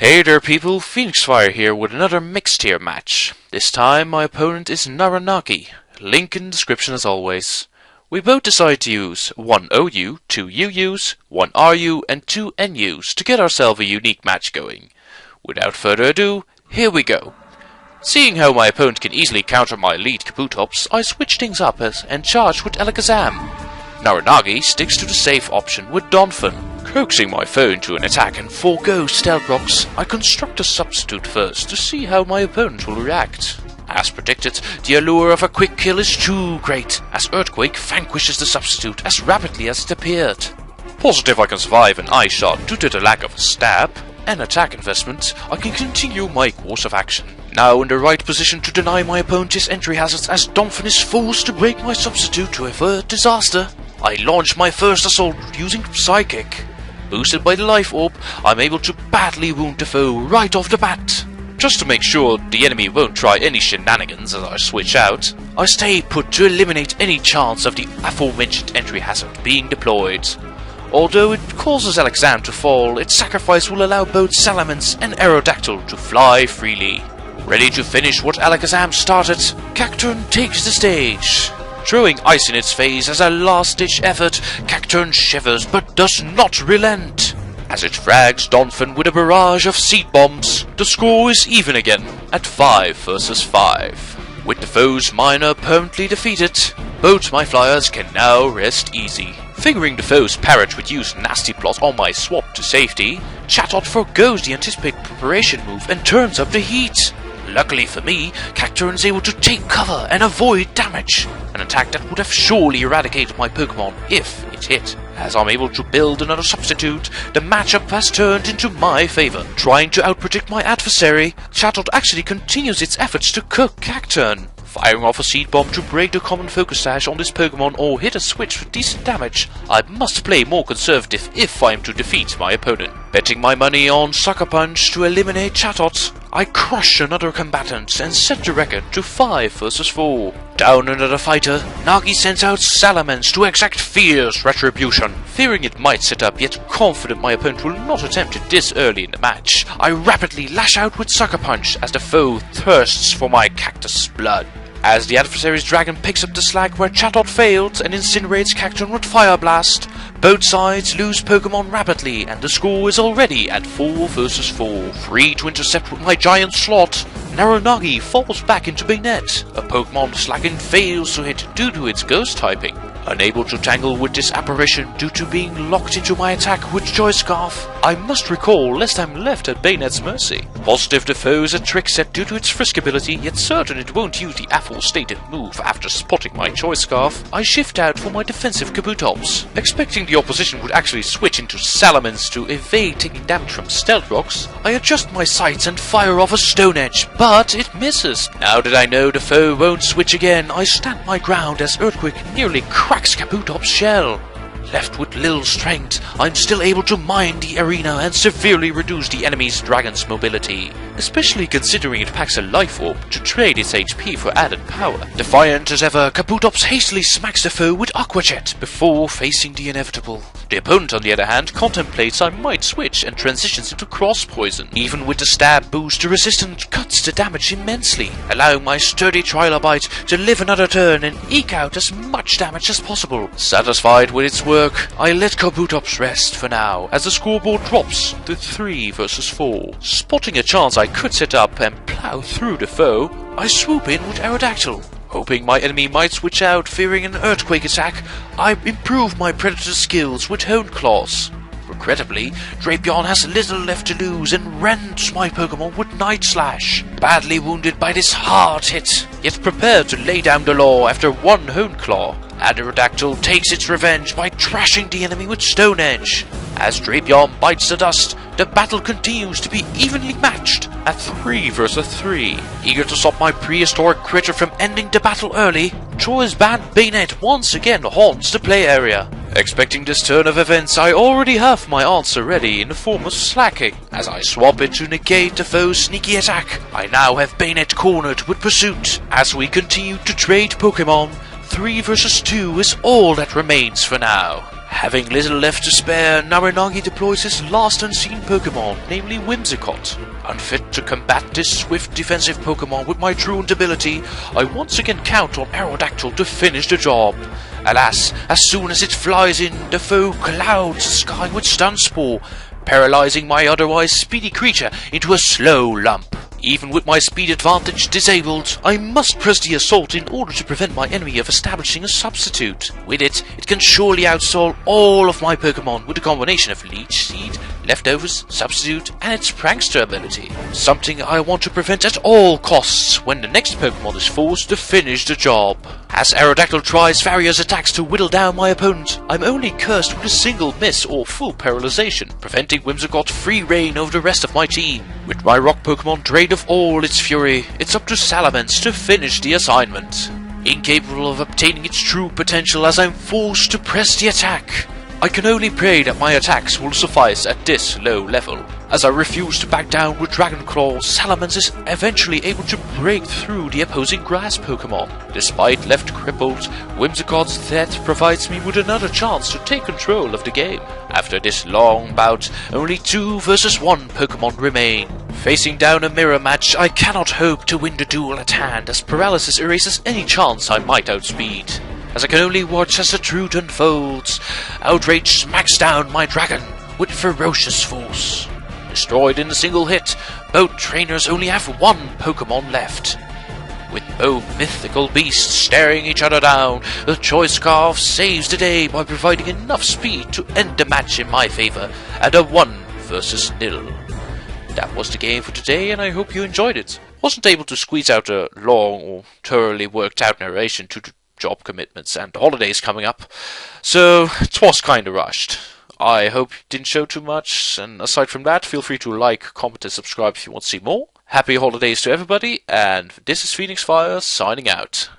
Hey there people, FenixFire here with another mixed tier match. This time my opponent is NARANagi. Link in the description as always. We both decide to use 1 OU, 2 UUs, 1 RU and 2 NUs to get ourselves a unique match going. Without further ado, here we go. Seeing how my opponent can easily counter my lead Kabutops, I switch things up and charge with Alakazam. NARANagi sticks to the safe option with Donphan. Coaxing my foe into an attack and forego Stealth Rocks, I construct a substitute first to see how my opponent will react. As predicted, the allure of a quick kill is too great, as Earthquake vanquishes the substitute as rapidly as it appeared. Positive I can survive an Ice Shot due to the lack of a stab and attack investment, I can continue my course of action. Now in the right position to deny my opponent his entry hazards as Donphan is forced to break my substitute to avert disaster. I launch my first assault using Psychic. Boosted by the Life Orb, I'm able to badly wound the foe right off the bat. Just to make sure the enemy won't try any shenanigans as I switch out, I stay put to eliminate any chance of the aforementioned entry hazard being deployed. Although it causes Alakazam to fall, its sacrifice will allow both Salamence and Aerodactyl to fly freely. Ready to finish what Alakazam started, Cacturne takes the stage. Throwing ice in its face as a last-ditch effort, Cacturne shivers but does not relent. As it frags Donphan with a barrage of seed bombs, the score is even again at 5 versus 5. With the foe's minor permanently defeated, both my flyers can now rest easy. Figuring the foe's parrot would use Nasty Plot on my swap to safety, Chatot forgoes the anticipated preparation move and turns up the heat. Luckily for me, Cacturne is able to take cover and avoid damage, an attack that would have surely eradicated my Pokemon if it hit. As I'm able to build another substitute, the matchup has turned into my favor. Trying to outpredict my adversary, Chatot actually continues its efforts to cook Cacturne. Firing off a Seed Bomb to break the common Focus Sash on this Pokemon or hit a switch for decent damage, I must play more conservative if I am to defeat my opponent. Betting my money on Sucker Punch to eliminate Chatot, I crush another combatant and set the record to 5 versus 4. Down another fighter, Nagi sends out Salamence to exact fierce retribution. Fearing it might set up, yet confident my opponent will not attempt it this early in the match, I rapidly lash out with Sucker Punch as the foe thirsts for my cactus blood. As the adversary's dragon picks up the slack where Chatot failed and incinerates Cacturne with Fire Blast, both sides lose Pokemon rapidly and the score is already at 4 versus 4. Free to intercept with my giant slot, NARANagi falls back into Banette. A Pokemon Slacken fails to hit due to its ghost typing. Unable to tangle with this apparition due to being locked into my attack with Choice Scarf, I must recall lest I'm left at Banette's mercy. Positive the foe is a trick set due to its Frisk ability, yet certain it won't use the aforestated move after spotting my Choice Scarf, I shift out for my defensive Kabutops. Expecting the opposition would actually switch into Salamence to evade taking damage from Stealth Rocks, I adjust my sights and fire off a Stone Edge, but it misses. Now that I know the foe won't switch again, I stand my ground as Earthquake nearly cracks Kabutops' shell. Left with little strength, I'm still able to mine the arena and severely reduce the enemy's dragon's mobility, especially considering it packs a Life Orb to trade its HP for added power. Defiant as ever, Kabutops hastily smacks the foe with Aqua Jet before facing the inevitable. The opponent, on the other hand, contemplates I might switch and transitions into Cross Poison. Even with the stab boost, the resistance cuts the damage immensely, allowing my sturdy Trilobite to live another turn and eke out as much damage as possible. Satisfied with its work, I let Kabutops rest for now, as the scoreboard drops to 3 versus 4. Spotting a chance I could set up and plow through the foe, I swoop in with Aerodactyl. Hoping my enemy might switch out, fearing an Earthquake attack, I improve my Predator skills with Hone Claws. Regrettably, Drapion has little left to lose and rends my Pokemon with Night Slash. Badly wounded by this hard hit, yet prepared to lay down the law after one Hone Claw, Aerodactyl takes its revenge by trashing the enemy with Stone Edge. As Drapion bites the dust, the battle continues to be evenly matched at 3 versus 3. Eager to stop my prehistoric critter from ending the battle early, Choice Band Banette once again haunts the play area. Expecting this turn of events, I already have my answer ready in the form of Slacking. As I swap it to negate the foe's sneaky attack, I now have Banette cornered with Pursuit. As we continue to trade Pokemon, 3 versus 2 is all that remains for now. Having little left to spare, NARANagi deploys his last unseen Pokemon, namely Whimsicott. Unfit to combat this swift defensive Pokemon with my truant ability, I once again count on Aerodactyl to finish the job. Alas, as soon as it flies in, the foe clouds the sky with Stun Spore, paralyzing my otherwise speedy creature into a slow lump. Even with my speed advantage disabled, I must press the assault in order to prevent my enemy of establishing a substitute. With it can surely outstall all of my Pokemon with a combination of Leech Seed, Leftovers, Substitute, and its Prankster ability. Something I want to prevent at all costs when the next Pokemon is forced to finish the job. As Aerodactyl tries various attacks to whittle down my opponent, I'm only cursed with a single miss or full paralyzation, preventing Whimsicott free reign over the rest of my team. With my rock Pokemon drained of all its fury, it's up to Salamence to finish the assignment. Incapable of obtaining its true potential as I'm forced to press the attack, I can only pray that my attacks will suffice at this low level. As I refuse to back down with Dragon Claw, Salamence is eventually able to break through the opposing grass Pokemon. Despite left crippled, Whimsicott's death provides me with another chance to take control of the game. After this long bout, only 2 versus 1 Pokemon remain. Facing down a mirror match, I cannot hope to win the duel at hand, as paralysis erases any chance I might outspeed. As I can only watch as the truth unfolds, Outrage smacks down my dragon with ferocious force. Destroyed in a single hit, both trainers only have 1 Pokemon left. With both mythical beasts staring each other down, the Choice Scarf saves the day by providing enough speed to end the match in my favor at a 1 versus 0. That was the game for today, and I hope you enjoyed it. Wasn't able to squeeze out a long or thoroughly worked out narration due to job commitments and holidays coming up, so it was kinda rushed. I hope you didn't show too much, and aside from that, feel free to like, comment and subscribe if you want to see more. Happy holidays to everybody, and this is FenixFire signing out.